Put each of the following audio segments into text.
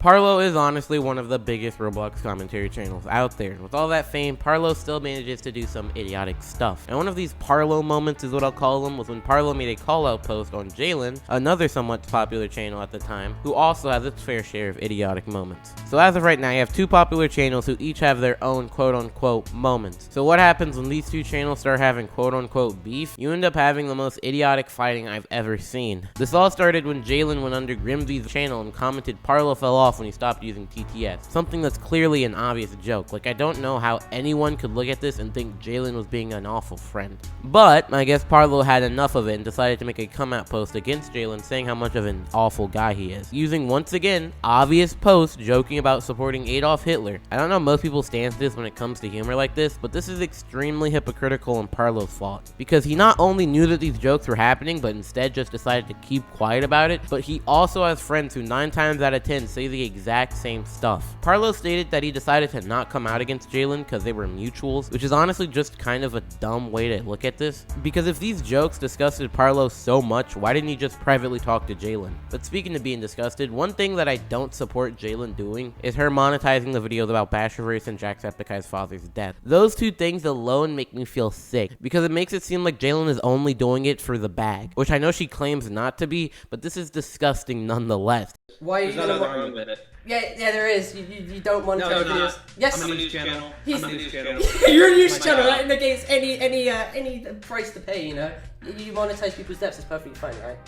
Parlo is honestly one of the biggest Roblox commentary channels out there. With all that fame, Parlo still manages to do some idiotic stuff. And one of these Parlo moments is what I'll call them, was when Parlo made a call-out post on Jadyn, another somewhat popular channel at the time, who also has its fair share of idiotic moments. So as of right now, you have two popular channels who each have their own quote-unquote moments. So what happens when these two channels start having quote-unquote beef? You end up having the most idiotic fighting I've ever seen. This all started when Jadyn went under Scrimzoxs' channel and commented Parlo fell off when he stopped using TTS. Something that's clearly an obvious joke. Like, I don't know how anyone could look at this and think Jadyn was being an awful friend. But I guess Parlo had enough of it and decided to make a come-out post against Jadyn saying how much of an awful guy he is. Using, once again, obvious posts joking about supporting Adolf Hitler. I don't know most people's stance this when it comes to humor like this, but this is extremely hypocritical and Parlo's fault. Because he not only knew that these jokes were happening, but instead just decided to keep quiet about it, but he also has friends who 9 times out of 10 say the exact same stuff. Parlo stated that he decided to not come out against Jadyn because they were mutuals, which is honestly just kind of a dumb way to look at this. Because if these jokes disgusted Parlo so much, why didn't he just privately talk to Jadyn? But speaking of being disgusted, one thing that I don't support Jadyn doing is her monetizing the videos about Basherverse and Jacksepticeye's father's death. Those two things alone make me feel sick, because it makes it seem like Jadyn is only doing it for the bag, which I know she claims not to be, but this is disgusting nonetheless. Why are you gonna argue with it? Yeah, there is. You don't want to tell videos. Yes. I'm a news channel. He's I'm a news channel. You're a news channel, right? And against any price to pay, you know. You monetize people's deaths is perfectly fine, right?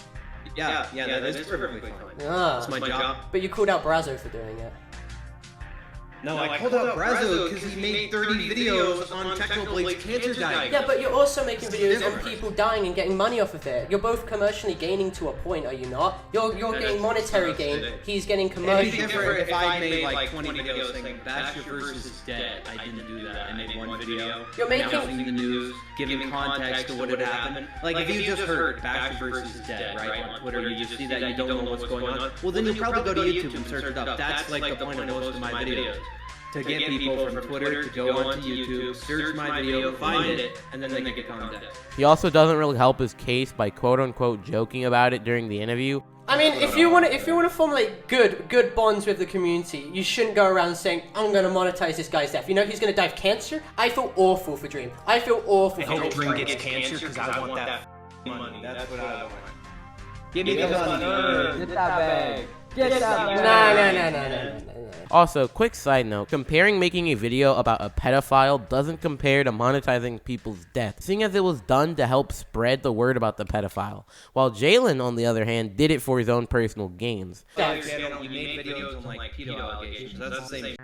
Yeah, that is perfectly fine. Ah. It's my job. But you called out Brazo for doing it. No, I called out Brazo because he made 30 videos on Technoblade's cancer diet. Yeah, but you're also making videos on people dying and getting money off of it. You're both commercially gaining to a point, are you not? You're getting monetary gain, he's getting commercial. It'd be different if I made like 20 videos saying Basherverse is dead. I didn't do that. I made one video announcing the news, giving context to what had happened. Like if you just heard Basherverse is dead, right, on Twitter, you just see that, you don't know what's going on, well then you'll probably go to YouTube and search it up. That's like the point of most of my videos. To get people from Twitter to go onto YouTube, search my video, find it, and then they can get context. He also doesn't really help his case by quote-unquote joking about it during the interview. I mean, if you want to formulate good bonds with the community, you shouldn't go around saying, I'm going to monetize this guy's death. You know he's going to die of cancer? I feel awful for Dream. I feel awful for Dream. I hope Dream gets cancer because I want that money. That's what I want. Give me the money. Get that bag. Get that No. Also, quick side note, comparing making a video about a pedophile doesn't compare to monetizing people's death, seeing as it was done to help spread the word about the pedophile, while Jadyn, on the other hand, did it for his own personal gains. You made videos on like pedo allegations, that's the same.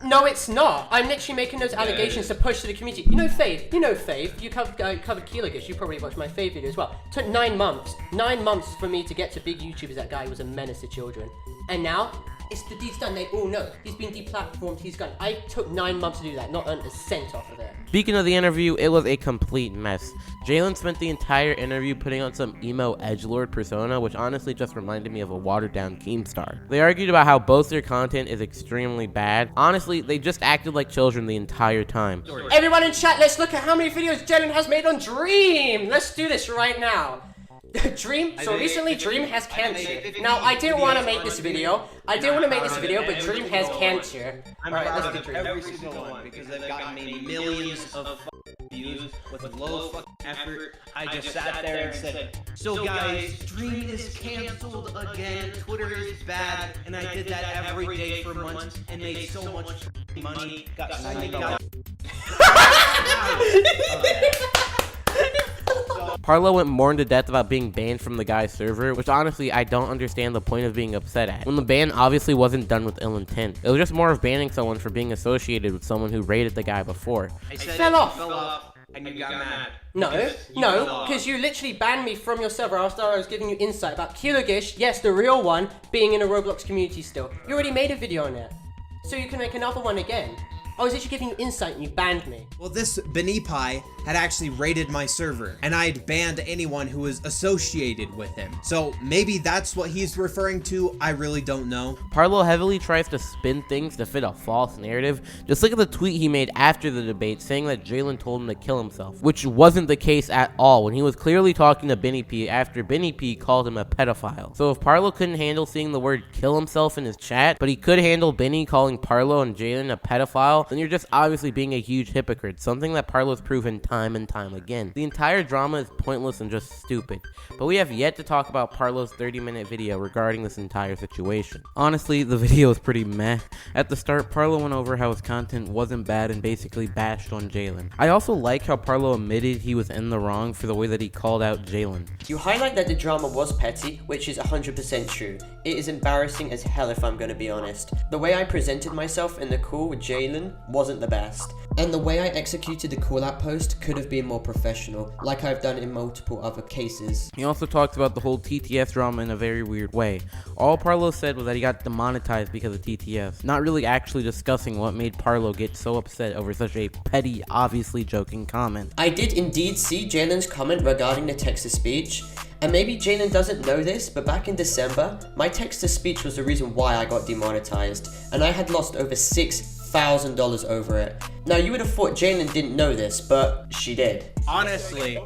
No, it's not. I'm literally making those allegations to push to the community. You know Fave. You covered Childish. You probably watched my Fave video as well. It took 9 months. 9 months for me to get to big YouTubers. That guy was a menace to children. And now, the deed's done. They all know. He's been deplatformed. He's gone. I took 9 months to do that. Not earned a cent off of it. Speaking of the interview, it was a complete mess. Jadyn spent the entire interview putting on some emo edgelord persona, which honestly just reminded me of a watered-down Keemstar. They argued about how both their content is extremely bad. Honestly, they just acted like children the entire time. Everyone in chat, let's look at how many videos Jadyn has made on Dream. Let's do this right now. Dream, so recently Dream has cancer. Now, I didn't want to make this video. But Dream has cancer. Alright, let's do Dream. Every single one, because they've gotten me millions of views with low effort. I just sat there and said, so guys, Dream is canceled again, Twitter is bad, and I did that every day for months and made so much money. Got $90. Parlo went more into depth about being banned from the guy's server, which honestly I don't understand the point of being upset at, when the ban obviously wasn't done with ill intent. It was just more of banning someone for being associated with someone who raided the guy before. I said fell off. And you got mad. No, because you literally banned me from your server after I was giving you insight about Childish, yes, the real one, being in a Roblox community still. You already made a video on it, so you can make another one again. I was literally giving you insight and you banned me. Well, this Benipai had actually raided my server, and I had banned anyone who was associated with him. So maybe that's what he's referring to. I really don't know. Parlo heavily tries to spin things to fit a false narrative. Just look at the tweet he made after the debate saying that Jadyn told him to kill himself, which wasn't the case at all when he was clearly talking to Benny P after Benny P called him a pedophile. So if Parlo couldn't handle seeing the word kill himself in his chat, but he could handle Benny calling Parlo and Jadyn a pedophile, then you're just obviously being a huge hypocrite, something that Parlo's proven time and time again. The entire drama is pointless and just stupid, but we have yet to talk about Parlo's 30-minute video regarding this entire situation. Honestly, the video is pretty meh. At the start, Parlo went over how his content wasn't bad and basically bashed on Jadyn. I also like how Parlo admitted he was in the wrong for the way that he called out Jadyn. You highlight that the drama was petty, which is 100% true. It is embarrassing as hell if I'm gonna be honest. The way I presented myself in the call with Jadyn wasn't the best. And the way I executed the call-out post could have been more professional, like I've done in multiple other cases. He also talked about the whole TTS drama in a very weird way. All Parlo said was that he got demonetized because of TTS, not really actually discussing what made Parlo get so upset over such a petty, obviously joking comment. I did indeed see Jadyn's comment regarding the text-to-speech, and maybe Jadyn doesn't know this, but back in December, my text-to-speech was the reason why I got demonetized, and I had lost over $6,000 over it. Now, you would have thought Jadyn didn't know this, but she did. Honestly,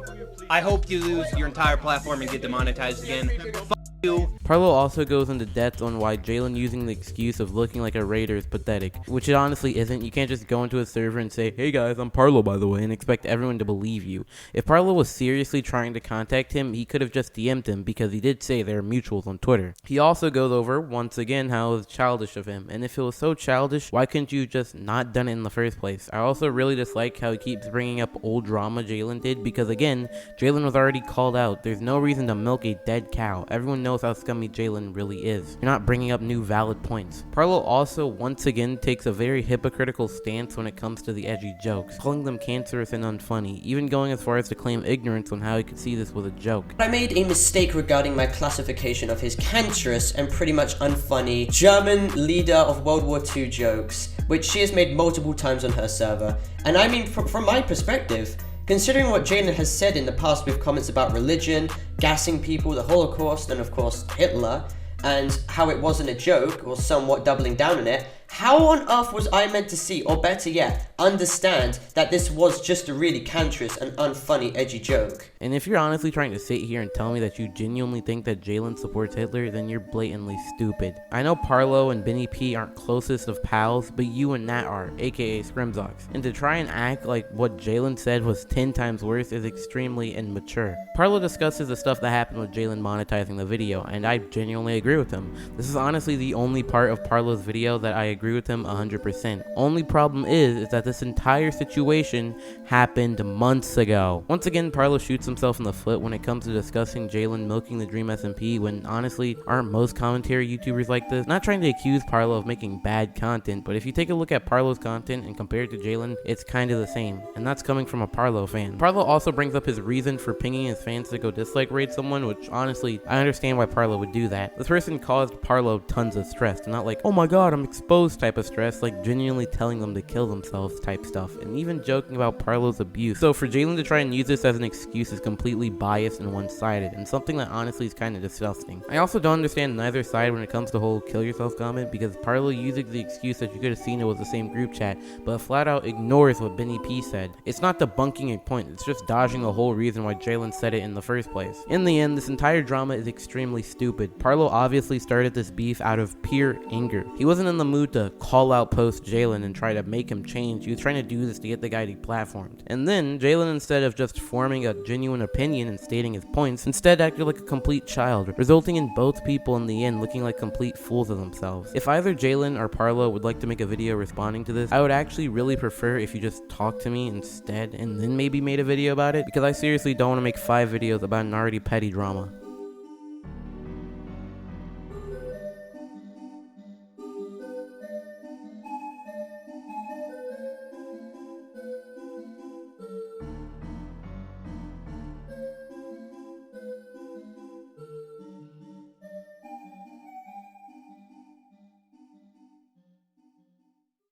I hope you lose your entire platform and get demonetized again. F you. Parlo also goes into depth on why Jadyn using the excuse of looking like a raider is pathetic, which it honestly isn't. You can't just go into a server and say, hey guys, I'm Parlo by the way, and expect everyone to believe you. If Parlo was seriously trying to contact him, he could have just DM'd him because he did say they're mutuals on Twitter. He also goes over, once again, how it was childish of him, and if it was so childish, why couldn't you just not done it in the first place? I also really dislike how he keeps bringing up old drama Jadyn did, because again, Jadyn was already called out. There's no reason to milk a dead cow. Everyone knows how scummy Jadyn really is. You're not bringing up new valid points. Parlo also once again takes a very hypocritical stance when it comes to the edgy jokes, calling them cancerous and unfunny, even going as far as to claim ignorance on how he could see this was a joke. I made a mistake regarding my classification of his cancerous and pretty much unfunny German leader of World War II jokes, which she has made multiple times on her server. And I mean, from my perspective, considering what Jadyn has said in the past with comments about religion, gassing people, the Holocaust, and of course Hitler, and how it wasn't a joke, or somewhat doubling down on it, how on earth was I meant to see, or better yet, understand that this was just a really cancerous and unfunny edgy joke? And if you're honestly trying to sit here and tell me that you genuinely think that Jadyn supports Hitler, then you're blatantly stupid. I know Parlo and Benny P aren't closest of pals, but you and Nat are, aka Scrimzoxs. And to try and act like what Jadyn said was 10 times worse is extremely immature. Parlo discusses the stuff that happened with Jadyn monetizing the video, and I genuinely agree with him. This is honestly the only part of Parlo's video that I agree with him 100%. Only problem is that this entire situation happened months ago. Once again, Parlo shoots himself in the foot when it comes to discussing Jadyn milking the Dream SMP, when honestly, aren't most commentary YouTubers like this? Not trying to accuse Parlo of making bad content, but if you take a look at Parlo's content and compare it to Jadyn, it's kind of the same, and that's coming from a Parlo fan. Parlo also brings up his reason for pinging his fans to go dislike raid someone, which honestly, I understand why Parlo would do that. This person caused Parlo tons of stress, and not like, oh my god, I'm exposed type of stress, like genuinely telling them to kill themselves type stuff, and even joking about Parlo's abuse. So for Jadyn to try and use this as an excuse is completely biased and one-sided, and something that honestly is kind of disgusting. I also don't understand neither side when it comes to the whole kill yourself comment, because Parlo uses the excuse that you could have seen it was the same group chat, but flat out ignores what Benny P said. It's not debunking a point, it's just dodging the whole reason why Jadyn said it in the first place. In the end, this entire drama is extremely stupid. Parlo obviously started this beef out of pure anger. He wasn't in the mood to Callout Post Jadyn and try to make him change. He was trying to do this to get the guy deplatformed. And then Jadyn, instead of just forming a genuine opinion and stating his points, instead acted like a complete child, resulting in both people in the end looking like complete fools of themselves. If either Jadyn or Parlo would like to make a video responding to this, I would actually really prefer if you just talk to me instead and then maybe made a video about it, because I seriously don't want to make 5 videos about an already petty drama.